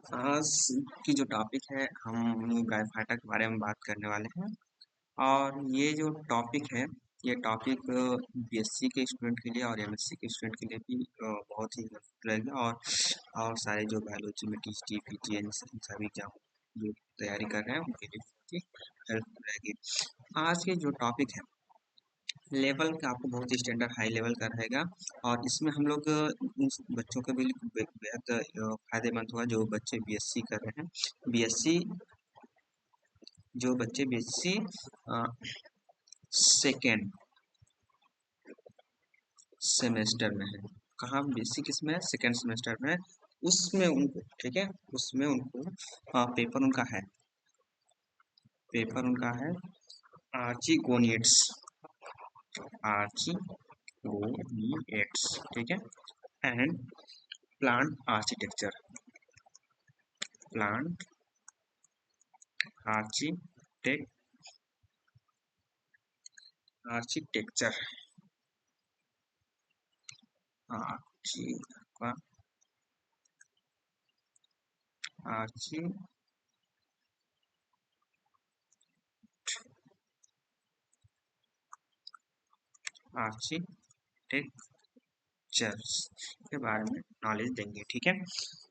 आज की जो टॉपिक है हम ब्रायोफाइटा के बारे में बात करने वाले हैं। और ये जो टॉपिक है ये टॉपिक बीएससी के स्टूडेंट के लिए और एमएससी के स्टूडेंट के लिए भी बहुत ही हेल्पफुल रहेगा। और सारे जो बायोलॉजी में टीटी पीटीएन सभी एग्जाम जो तैयारी कर रहे हैं उनके लिए बहुत ही हेल्पफुल रहेगी। आज के जो टॉपिक है लेवल का आपको बहुत ही स्टैंडर्ड हाई लेवल का रहेगा। और इसमें हम लोग उन बच्चों के भी बेहद फायदेमंद होगा जो बच्चे बीएससी कर रहे हैं। बीएससी जो बच्चे बीएससी सेकेंड सेमेस्टर में है, कहाँ बीएससी किस में है, सेकेंड सेमेस्टर में है, उसमें उनको ठीक है, उसमें उनको पेपर उनका है आर्चिगोनियड्स। आर्चिगोनियड्स ठीक है। And plant architecture, plant architect architecture archi archi architectures के बारे में नॉलेज देंगे। ठीक है,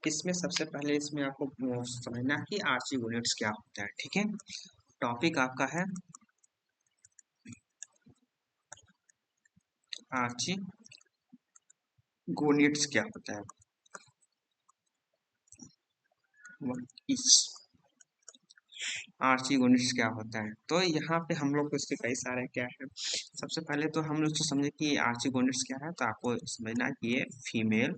इसमें सबसे पहले इसमें आपको समझना है कि आर्चिगोनियड्स क्या होता है। ठीक है, टॉपिक आपका है आर्चिगोनियड्स क्या होता है। इस आर्चिगोनियड्स क्या होता है, तो यहाँ पे हम लोग को इसके कई सारे क्या है। सबसे पहले तो हम लोग तो समझे कि आर्चिगोनियड्स क्या है, तो आपको समझना है कि ये female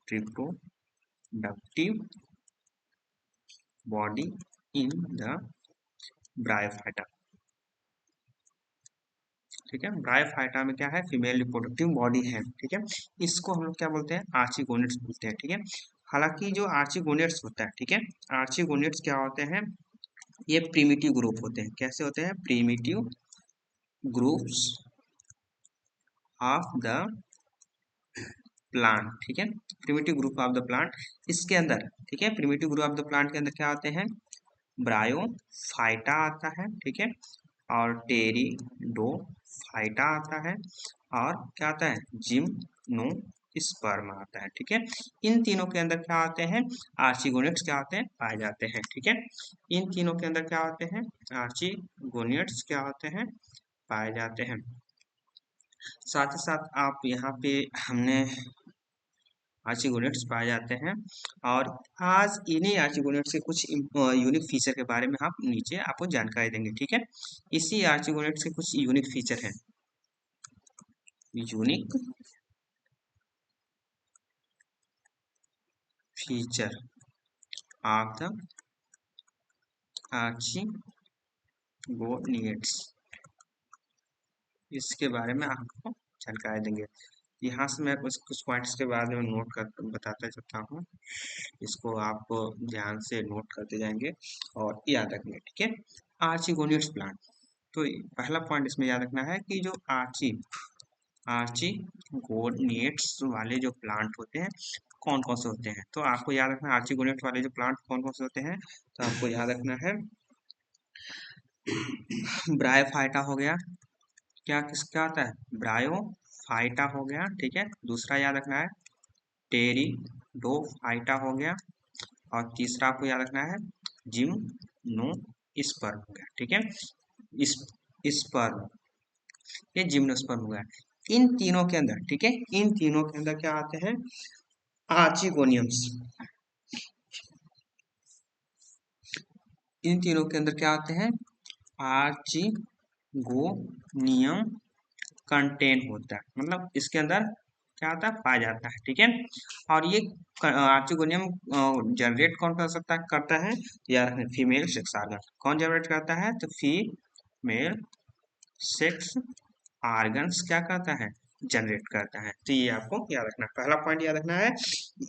reproductive body in the bryophyta. ठीक है, ब्रायोफाइटा में क्या है, फीमेल रिप्रोडक्टिव बॉडी है। ठीक है, इसको हम लोग क्या बोलते हैं, आर्चिगोनियड्स बोलते हैं। ठीक है, हालांकि जो आर्चिगोनियड्स होता है, ठीक है, आर्चिगोनियड्स क्या होते हैं, ये प्रिमिटिव ग्रुप होते हैं। कैसे होते हैं, primitive groups of the plant. ठीक है, primitive group of the plant, इसके अंदर ठीक है, primitive group of the plant के अंदर क्या आते हैं, ब्रायोफाइटा आता है। ठीक है, और टेरिडोफाइटा आता है, और क्या आता है, जिम्नोस्पर्म आता है। ठीक है, इन तीनों के अंदर क्या आते हैं, आर्चिगोनियड्स क्या होते हैं, पाए जाते हैं। ठीक है, इन तीनों के अंदर क्या होते हैं, आर्चिगोनियड्स क्या होते हैं, पाए जाते हैं। साथ ही साथ आप यहाँ पे हमने आर्चिगोनियड्स पाए जाते हैं। और आज इन्हीं आर्चिगोनियड्स के कुछ यूनिक फीचर के बारे में हम नीचे आपको जानकारी देंगे। ठीक है, इसी आर्चिगोनियड्स के कुछ यूनिक फीचर हैं, यूनिक फीचर ऑफ द आर्चिगोनियड्स, इसके बारे में आपको जानकारी देंगे। यहाँ से मैं कुछ कुछ पॉइंट्स के बारे में नोट कर बताता चलता हूँ, इसको आप ध्यान से नोट करते जाएंगे और याद रखेंगे। ठीक है, आर्चिगोनियड्स प्लांट, तो पहला पॉइंट इसमें याद रखना है कि जो आर्चिगोनियड्स वाले जो प्लांट होते हैं कौन कौन से होते हैं, तो आपको याद रखना है आर्चिगोनियड्स वाले जो प्लांट कौन कौन से होते हैं, तो आपको याद रखना है ब्रायोफाइटा हो गया, क्या किसका आता है, ब्रायोफाइटा हो गया। ठीक है, दूसरा याद रखना है टेरिडोफाइटा हो गया, और तीसरा आपको याद रखना है जिम्नोस्पर्म हो गया। ठीक है, इस स्पर्म, ये जिम्नोस्पर्म हो गया। इन तीनों के अंदर ठीक है, इन तीनों के अंदर क्या आते हैं, आर्चिगोनियम्स, इन तीनों के अंदर क्या आते हैं, आर्चिगोनियम कंटेन होता है, मतलब इसके अंदर क्या आता है, पाया जाता है। ठीक है, और ये आर्चिगोनियम जनरेट कौन कर सकता है, करता है, या फीमेल सेक्स ऑर्गन कौन जनरेट करता है, तो फीमेल सेक्स ऑर्गन्स क्या करता है, जनरेट करता है। तो ये आपको याद रखना है, पहला पॉइंट याद रखना है,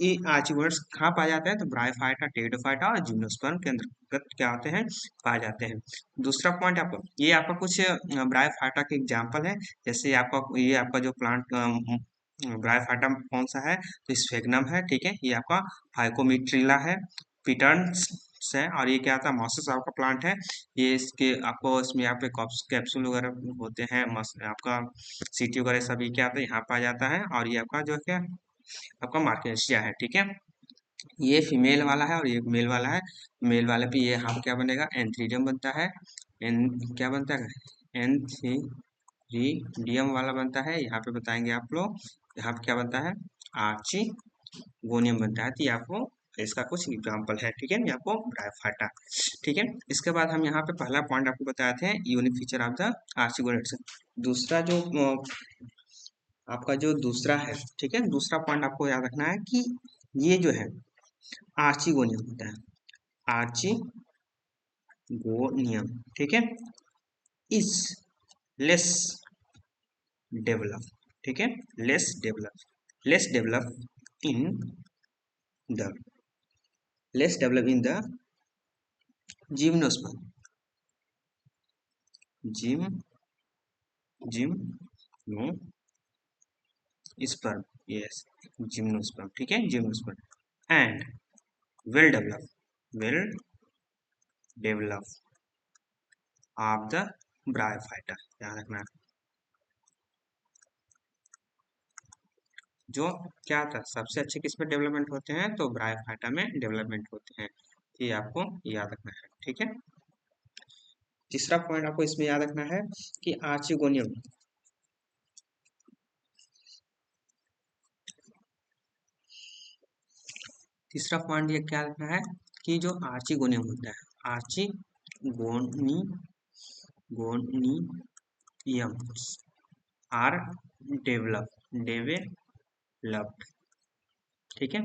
ये आर्चिगोनियड्स कहाँ पाए जाते हैं, तो ब्रायोफाइटा टेरिडोफाइटा और जिम्नोस्पर्म के अंतर्गत क्या होते हैं, पाए जाते हैं। दूसरा पॉइंट आपको, ये आपका कुछ ब्रायोफाइटा के एग्जाम्पल है, जैसे आपका ये आपका जो प्लांट ब्रायोफाइटा कौन सा है, तो स्फेगनम है, ठीक है। ये आपका फाइकोमिट्रिला है, पिटर्न्स है, और ये क्या आता है, मॉसस आपका प्लांट है। ये इसके आपको इसमें यहाँ पे कैप्सूल वगैरह होते हैं, आपका सीटी वगैरह सभी क्या आता है यहाँ पे आ जाता है। और ये आपका जो है आपका मार्केशिया है, ठीक है। ये फीमेल वाला है और ये मेल वाला है। मेल वाले पे ये यहाँ पे क्या बनेगा, एंथ्रीडियम बनता है। एन क्या बनता है, एंथ्रीडियम वाला बनता है। यहाँ पे बताएंगे आप लोग, यहाँ पे क्या बनता है, आर्चिगोनियम बनता है। तो ये आपको इसका कुछ एग्जाम्पल है, ठीक है। ये आपको ब्रायोफाइटा, ठीक है। इसके बाद हम यहाँ पे पहला पॉइंट आपको बताए थे, unique feature of the archegonium. दूसरा जो आपका जो दूसरा है, ठीक है, दूसरा पॉइंट आपको याद रखना है कि ये जो है आर्चिगोनियम होता है, आर्चिगोनियम, ठीक है, इज लेस डेवलप, ठीक है, less develop in the less develop in the gymnosperm, gym gymnosperm, yes, gymnosperm, ठीक है, gymnosperm and well develop of the bryophyta, ध्यान रखना। जो क्या था सबसे अच्छे किस पे डेवलपमेंट होते हैं, तो ब्रायोफाइटा में डेवलपमेंट होते हैं। ये आपको याद रखना है, ठीक है। तीसरा पॉइंट आपको इसमें याद रखना है कि आर्चिगोनियम, तीसरा पॉइंट ये क्या रखना है कि जो आर्चिगोनियम होता है, आर्चिगोनियम्स आर डेवलप्ड, ठीक है,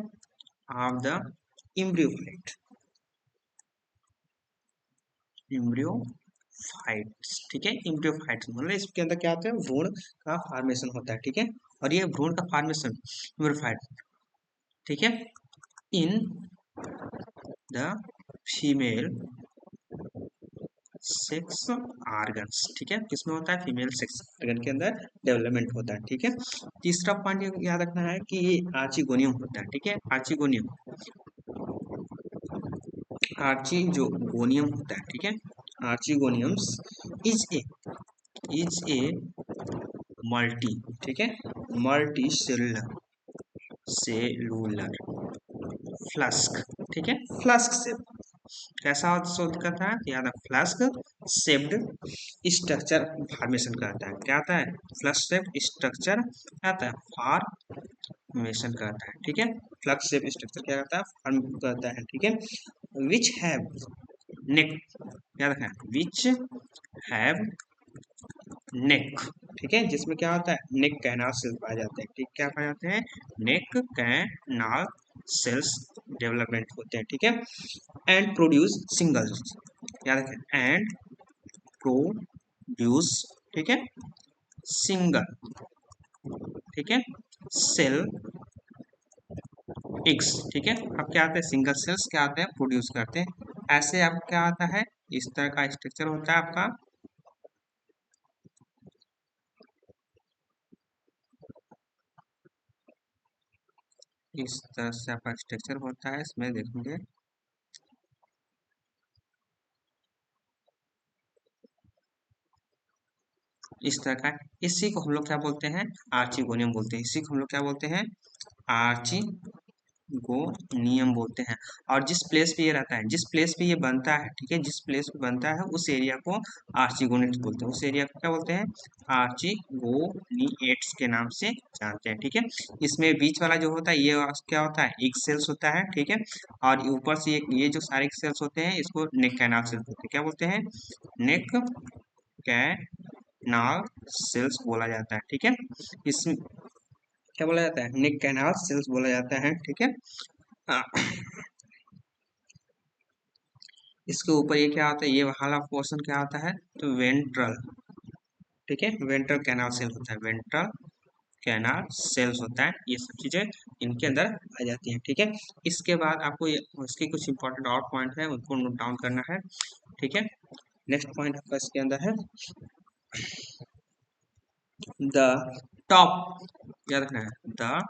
ऑफ द इम्ब्रियोफाइट्स, ठीक है। इम्ब्रियोफाइट्स मतलब इसके अंदर क्या होता है, भ्रूण का फॉर्मेशन होता है, ठीक है। और ये भ्रूण का फॉर्मेशन इम्ब्रियोफाइट, ठीक है, in the female sex organs, ठीक है, किसमें होता है, फीमेल सेक्स ऑर्गन के अंदर डेवलपमेंट होता है, ठीक है। तीसरा पॉइंट याद रखना है कि ये आर्चिगोनियम होता है, ठीक है। आर्ची जो गोनियम होता है, ठीक है, archegoniums is a is a multi, ठीक है, मल्टी सेलुलर फ्लास्क, ठीक है, फ्लास्क से कैसा शोध करता है, याद है, फ्लास्क शेप्ड स्ट्रक्चर फॉर्मेशन करता है, क्या आता है, फ्लास्क शेप्ड स्ट्रक्चर आता है, फॉर्मेशन करता है, ठीक है। फ्लक्स शेप स्ट्रक्चर क्या करता है, फॉर्म करता है, ठीक है। विच हैव नेक, याद रखना, विच हैव नेक, ठीक है, जिसमें क्या होता है, नेक कैनाल सेल्स पाए जाते हैं, ठीक, क्या पाए जाते हैं, नेक कैनाल सेल्स डेवलपमेंट होते हैं, ठीक है। एंड प्रोड्यूस सिंगल्स, याद रखें, एंड प्रोड्यूस, ठीक है, सिंगल, ठीक है, सेल एग्स, ठीक है। अब क्या आता है, सिंगल सेल्स क्या आते हैं, प्रोड्यूस करते हैं। ऐसे अब क्या आता है, इस तरह का स्ट्रक्चर होता है आपका, इस तरह से आपका स्ट्रक्चर होता है, इसमें देखेंगे इस तरह का। इसी को हम लोग क्या बोलते हैं, आर्चिगोनियम बोलते हैं। इसी को हम लोग क्या बोलते हैं, आर्ची नियम बोलते हैं। और जिस प्लेस पे ये रहता है, जिस प्लेस पे ये बनता है, ठीक है, जिस प्लेस पे बनता है उस एरिया को आर्चिगोनेट्स बोलते हैं, उस एरिया को क्या बोलते हैं, आर्चिगोनिएट्स के नाम से जानते हैं, ठीक है। इसमें बीच वाला जो होता है ये क्या होता है, एग सेल्स होता है, ठीक है। और ऊपर से ये जो सारे सेल्स होते हैं इसको नेक कैनाल सेल्स बोलते हैं, क्या बोलते हैं, नेक कैनाल सेल्स बोला जाता है, ठीक है। इसमें क्या बोला जाता है, नेक कैनाल सेल्स बोला जाता है, ठीक है। हाँ, इसके ऊपर ये क्या होता है, ये वाला पोर्शन क्या होता है, तो वेंट्रल, ठीक है, वेंट्रल कैनाल सेल होता है, वेंट्रल कैनाल सेल्स होता है। ये सब चीजें इनके अंदर आ जाती हैं, ठीक है। इसके बाद आपको ये इसके कुछ इंपॉर्टेंट और पॉइंट है उनको नोट डाउन करना है, ठीक है। नेक्स्ट पॉइंट आपका इसके अंदर है द टॉप याद रखना है, the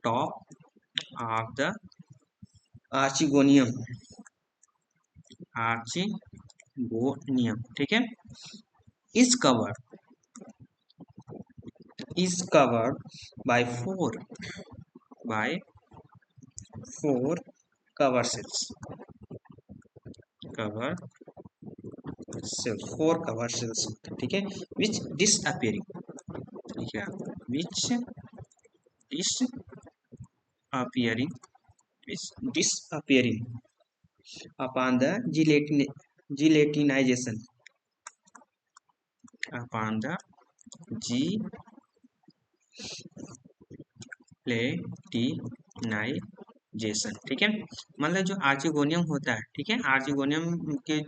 top of the archegonium, archegonium, ठीक है, is covered by four cover cells, cover cell, four cover cells, ठीक है, विच डिसअपियरिंग, ठीक है, which disappearing, disappearing upon the gelatinization, upon the gelatinization, ठीक है, मतलब जो आर्चिगोनियम होता है, ठीक है, आर्चिगोनियम के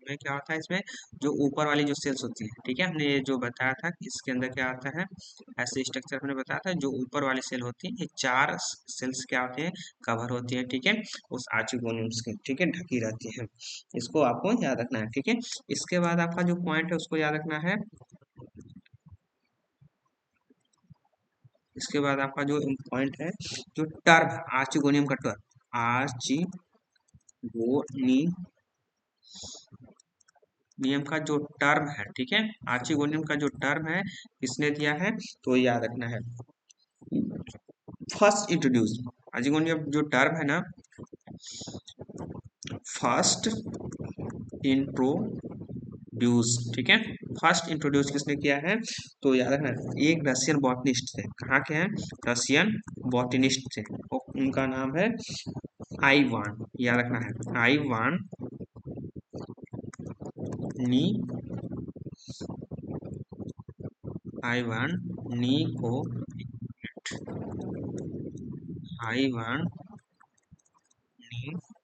में क्या होता है, इसमें जो ऊपर वाली जो सेल्स होती है, ठीक है, हमने ये जो बताया था कि इसके अंदर क्या आता है, ऐसे स्ट्रक्चर हमने बताया था, जो ऊपर वाली सेल होती है, ये चार सेल्स क्या होती है, कवर होती है, ठीक है, उस आर्चिगोनियम से, ठीक है, ढकी रहती है, इसको आपको याद रखना है, ठीक है। इसके बाद आपका जो पॉइंट है उसको याद रखना है, इसके बाद आपका जो पॉइंट है, जो टर्म आर्चिगोनियम का टर्म, आर्चिगोनियम का जो टर्म है, ठीक है, आर्चिगोनियम का जो टर्म है किसने दिया है, तो याद रखना है, फर्स्ट इंट्रोड्यूस, आर्चिगोनियम जो टर्म है ना, फर्स्ट इंट्रोड्यूस, ठीक है, फर्स्ट इंट्रोड्यूस किसने किया है, तो याद रखना एक रशियन बॉटनिस्ट थे, कहाँ के हैं, रशियन बॉटनिस्ट थे, उनका नाम है आइवान, याद रखना है, आइवान नी आइवान नीको आइवान नीको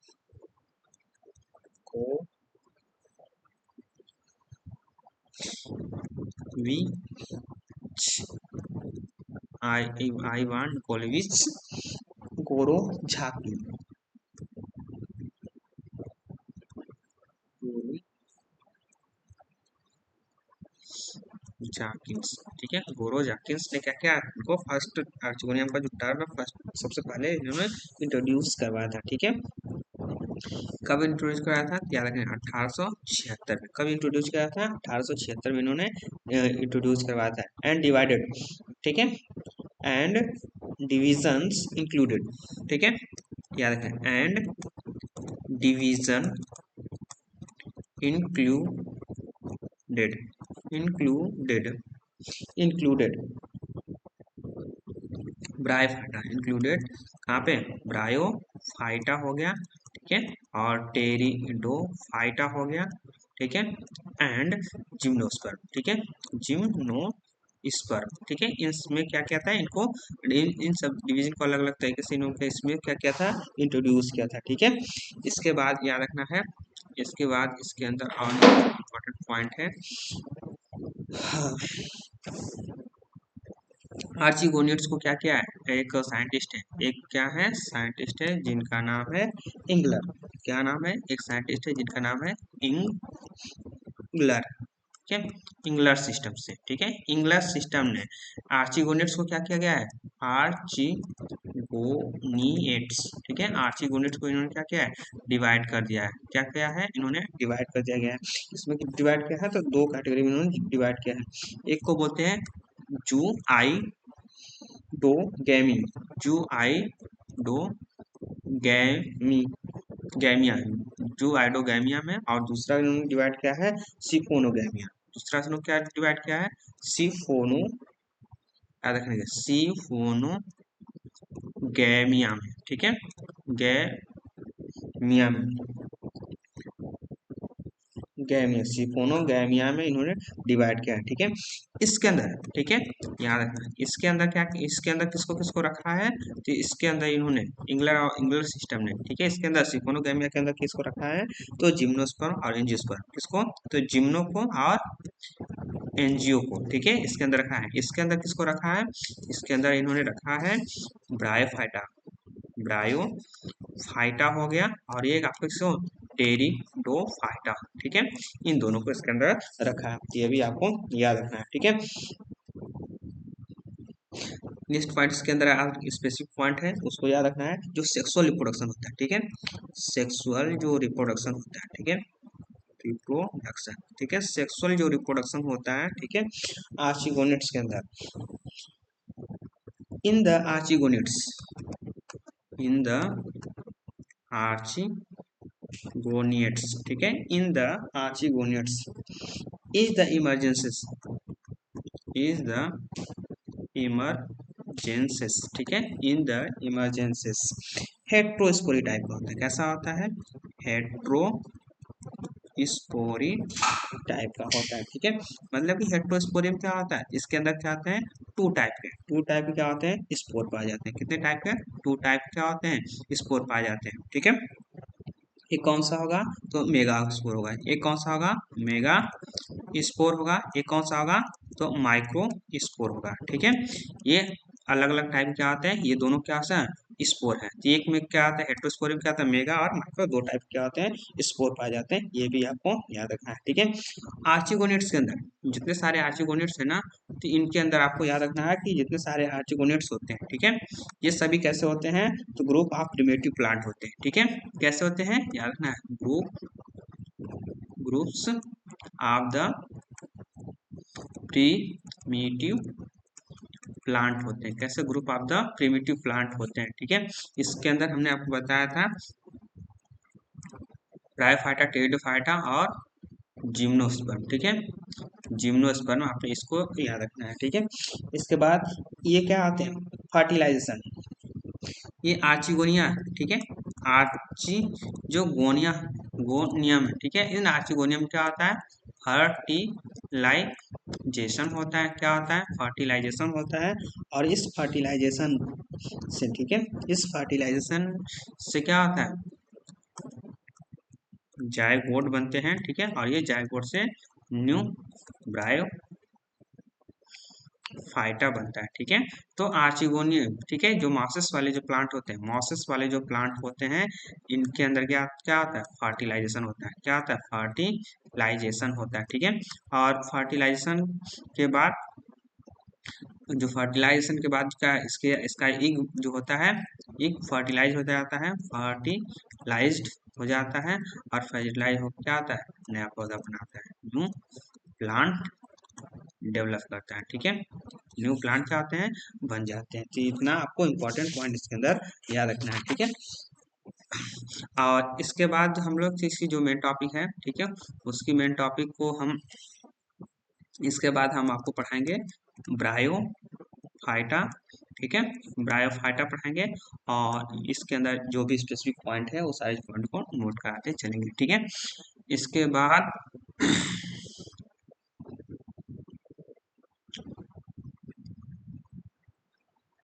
विच आइवान निकोलविच गोरोझाकिन, जाकिंस, ठीक है, गोरो जाकिंस ने क्या किया, इनको फर्स्ट आर्चिगोनियम का जो टर्म है फर्स्ट सबसे पहले इन्होंने इंट्रोड्यूस करवाया था, ठीक है, कब इंट्रोड्यूस कराया था, याद रखें 1876 में, कब इंट्रोड्यूस कराया था, 1876 में इन्होंने इंट्रोड्यूस करवाया था, एंड डिवाइडेड, ठीक है, एंड डिविजन्स इंक्लूडेड, ठीक है, याद रखें, and division included, included included bryophyta, included कहाँ पे, ब्रायोफाइटा हो गया, ठीक है, और टेरिडोफाइटा हो गया, ठीक है, एंड जिम्नोस्पर्म, ठीक है, जिम्नोस्पर्म, ठीक है, इसमें क्या क्या था, इनको इन सब डिवीजन को अलग अलग तरीके से इन्होंने इसमें क्या क्या था, इंट्रोड्यूस किया था, ठीक है। इसके बाद याद रखना है, इसके बाद इसके अंदर और इम्पोर्टेंट पॉइंट है, हाँ, आर्चिगोनियड्स को क्या किया है, एक साइंटिस्ट है, एक क्या है, साइंटिस्ट है जिनका नाम है इंगलर, क्या नाम है, एक साइंटिस्ट है जिनका नाम है इंगलर, ठीक है, इंगलर सिस्टम से, ठीक है, इंगलर सिस्टम ने आर्चिगोनियड्स को क्या किया गया है, आर्चिगोनियड्स, ठीक है, आर्चिगोनियड्स को इन्होंने क्या किया है, डिवाइड कर दिया है, क्या किया है, इन्होंने डिवाइड कर दिया गया है, इसमें डिवाइड किया है तो दो कैटेगरी में इन्होंने डिवाइड किया है, एक को बोलते हैं जू आई डो गैमी, जू आई डो गैमी गैमिया, जू आइडोगैमिया में, और दूसरा इन्होंने डिवाइड किया है सिफोनोगैमिया, दूसरा इन्होंने क्या डिवाइड किया है, सिफोनो, याद रखने के सिफोनोगैमिया में, ठीक है, गैमिया में, गैमिया, सिफोनोगैमिया में इन्होंने डिवाइड किया है, ठीक है, इसके अंदर, ठीक है, याद रखना इसके अंदर क्या, इसके अंदर किसको किसको रखा है, तो इसके अंदर इन्होंने इंगलर सिस्टम ने, ठीक है, इसके अंदर सिफोनोगैमिया के अंदर किसको रखा है, तो जिम्नोस्पर्म और एंजियोस्पर्म, किसको, तो जिम्नो को और एनजीओ को, ठीक है, इसके अंदर रखा है, इसके अंदर किसको रखा है, इसके अंदर इन्होंने रखा है ब्रायोफाइटा, ब्रायोफाइटा हो गया, और ये आपको किसको, टेरिडोफाइटा, ठीक है, इन दोनों को इसके अंदर रखा है, ये भी आपको याद रखना है, ठीक है। नेक्स्ट पॉइंट इसके अंदर स्पेसिफिक पॉइंट है, उसको याद रखना है, जो सेक्सुअल रिप्रोडक्शन होता है, ठीक है, सेक्सुअल जो रिप्रोडक्शन होता है, ठीक है, रिप्रोडक्शन, ठीक है, सेक्सुअल जो रिप्रोडक्शन होता है, ठीक है, आर्चिगोनिड्स के अंदर, इन द आर्चिगोनिड्स, इन द आर्चिगोनिड्स, ठीक है, in the archegoniates is the emergencies, is the emergencies, ठीक है, in the emergencies heterospory type का होता है, कैसा होता है, हेट्रो स्पोरी टाइप का होता है, ठीक है, मतलब कि हेट्रोस्पोरियम क्या होता है, इसके अंदर क्या होते हैं, टू टाइप के क्या होते हैं, स्पोर पाए जाते हैं, कितने टाइप के, टू टाइप क्या होते हैं, स्पोर पाए जाते हैं, ठीक है, एक कौन सा होगा, तो मेगा स्पोर होगा, एक कौन सा होगा, मेगा स्पोर होगा, एक कौन सा होगा, तो माइक्रो स्पोर होगा, ठीक है, ये अलग अलग टाइप क्या आते हैं, ये दोनों क्या होता है, स्पोर है, तो एक में क्या आता है, हेट्रोस्पोर में क्या आता है, मेगा और माइक्रो, दो टाइप क्या होते हैं, स्पोर पाए जाते हैं, ये भी आपको याद रखना है, ठीक है। आर्चिगोनेट्स के अंदर जितने सारे आर्चिगोनेट्स है ना, तो इनके अंदर आपको याद रखना है कि जितने सारे आर्चिगोनेट्स होते हैं, ठीक है, ये सभी कैसे होते हैं, तो ग्रुप ऑफ प्रिमिटिव प्लांट होते हैं, ठीक है, कैसे होते हैं, याद रखना है, groups of the primitive plant होते हैं, कैसे, group of the primitive plant होते हैं, ठीक है, इसके अंदर हमने आपको बताया था ब्रायोफाइटा, टेरिडोफाइटा और जिम्नोस्पर्म, ठीक है, जिम्नोस्पर्म आपने इसको याद रखना है, ठीक है, इसके बाद ये क्या आते हैं, फर्टिलाइजेशन, ये आर्चिगोनिया, ठीक है, आर्ची जो गोनिया गोनियम है, ठीक है, इन आर्चिगोनियम क्या होता है, फर्टिलाइजेशन होता है, क्या होता है, फर्टिलाइजेशन होता है, और इस फर्टिलाइजेशन से, ठीक है, इस फर्टिलाइजेशन से क्या होता है, जायगोट बनते हैं, ठीक है, और ये जायगोट से न्यू ब्रायो फाइटा बनता है, ठीक है, तो आर्चिगोनियम, ठीक है, जो मॉसेस वाले जो प्लांट होते हैं, मॉसेस वाले जो प्लांट होते हैं, इनके अंदर क्या क्या होता है, फर्टिलाइजेशन होता है, क्या होता है, फर्टिलाइजेशन होता है, ठीक है, और फर्टिलाइजेशन के बाद, जो फर्टिलाइजेशन के बाद का इसके इसका इग जो होता है, इग फर्टिलाइज हो जाता है, फर्टिलाइज्ड हो जाता है, और फर्टिलाइज हो क्या आता है, नया पौधा बनाता है, न्यू प्लांट डेवलप करता है, ठीक है, न्यू प्लांट क्या होते हैं, बन जाते हैं, तो इतना आपको इम्पोर्टेंट पॉइंट इसके अंदर याद रखना है, ठीक है, और इसके बाद हम लोग इसकी जो मेन टॉपिक है, ठीक है, उसकी मेन टॉपिक को हम इसके बाद हम आपको पढ़ाएंगे ब्रायो फाइटा, ठीक है, ब्रायोफाइटा पढ़ाएंगे, और इसके अंदर जो भी स्पेसिफिक पॉइंट है वो सारे पॉइंट को नोट कराते चलेंगे, ठीक है, इसके बाद